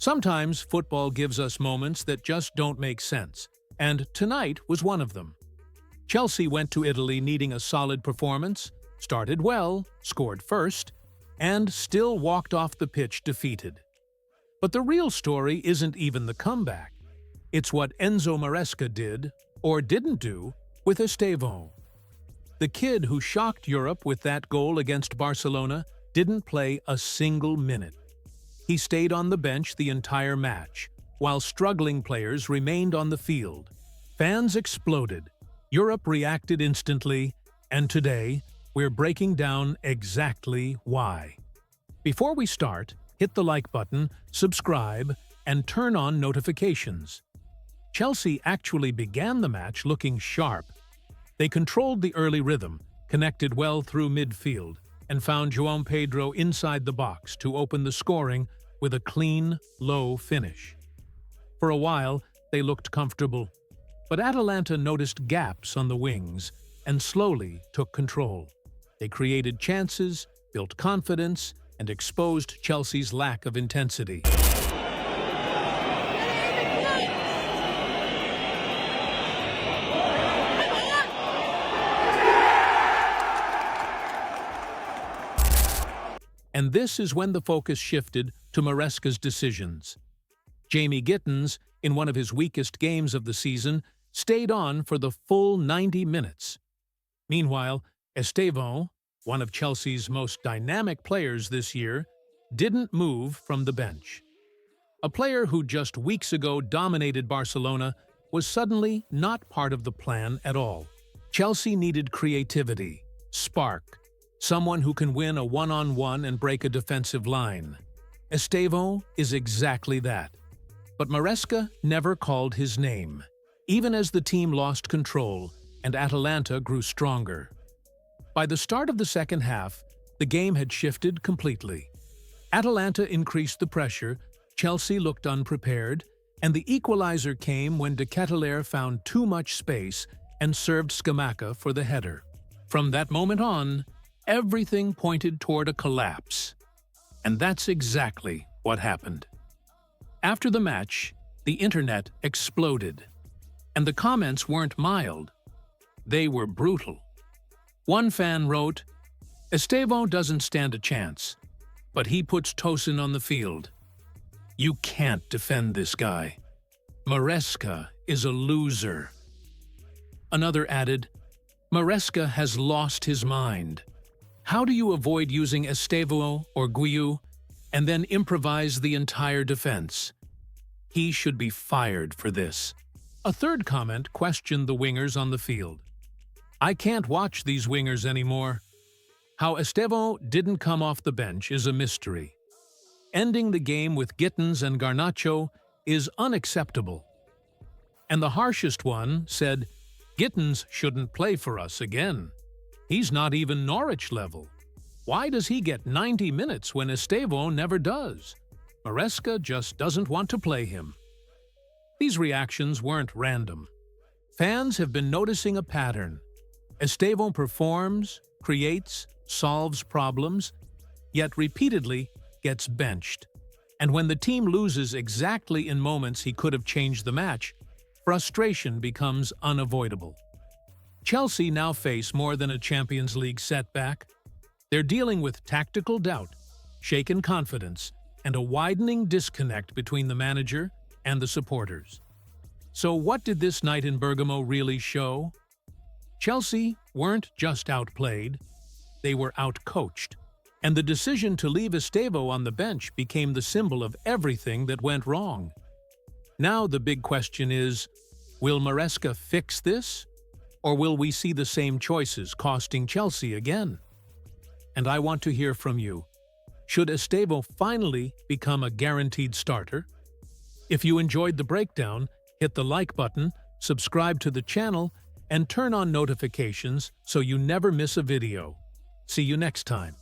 Sometimes football gives us moments that just don't make sense, and tonight was one of them. Chelsea went to Italy needing a solid performance, started well, scored first, and still walked off the pitch defeated. But the real story isn't even the comeback. It's what Enzo Maresca did, or didn't do, with Estevão. The kid who shocked Europe with that goal against Barcelona didn't play a single minute. He stayed on the bench the entire match, while struggling players remained on the field. Fans exploded. Europe reacted instantly, and today, we're breaking down exactly why. Before we start, hit the like button, subscribe, and turn on notifications. Chelsea actually began the match looking sharp. They controlled the early rhythm, connected well through midfield, and found João Pedro inside the box to open the scoring with a clean, low finish. For a while, they looked comfortable, but Atalanta noticed gaps on the wings and slowly took control. They created chances, built confidence, and exposed Chelsea's lack of intensity. And this is when the focus shifted to Maresca's decisions. Jamie Gittins, in one of his weakest games of the season, stayed on for the full 90 minutes. Meanwhile, Estevão, one of Chelsea's most dynamic players this year, didn't move from the bench. A player who just weeks ago dominated Barcelona was suddenly not part of the plan at all. Chelsea needed creativity, spark, someone who can win a one-on-one and break a defensive line. Estevão is exactly that. But Maresca never called his name, even as the team lost control and Atalanta grew stronger. By the start of the second half, the game had shifted completely. Atalanta increased the pressure, Chelsea looked unprepared, and the equalizer came when De Ketelaere found too much space and served Scamacca for the header. From that moment on, everything pointed toward a collapse. And that's exactly what happened. After the match, the internet exploded. And the comments weren't mild. They were brutal. One fan wrote, "Estevão doesn't stand a chance, but he puts Tosin on the field. You can't defend this guy. Maresca is a loser." Another added, "Maresca has lost his mind. How do you avoid using Estevão or Guiu and then improvise the entire defense? He should be fired for this." A third comment questioned the wingers on the field. "I can't watch these wingers anymore." How Estevão didn't come off the bench is a mystery. Ending the game with Gittins and Garnacho is unacceptable. And the harshest one said, "Gittins shouldn't play for us again. He's not even Norwich level. Why does he get 90 minutes when Estevão never does? Maresca just doesn't want to play him." These reactions weren't random. Fans have been noticing a pattern. Estevão performs, creates, solves problems, yet repeatedly gets benched. And when the team loses exactly in moments he could have changed the match, frustration becomes unavoidable. Chelsea now face more than a Champions League setback. They're dealing with tactical doubt, shaken confidence, and a widening disconnect between the manager and the supporters. So what did this night in Bergamo really show? Chelsea weren't just outplayed, they were outcoached. And the decision to leave Estevão on the bench became the symbol of everything that went wrong. Now the big question is, will Maresca fix this? Or will we see the same choices costing Chelsea again? And I want to hear from you. Should Estevão finally become a guaranteed starter? If you enjoyed the breakdown, hit the like button, subscribe to the channel, and turn on notifications so you never miss a video. See you next time.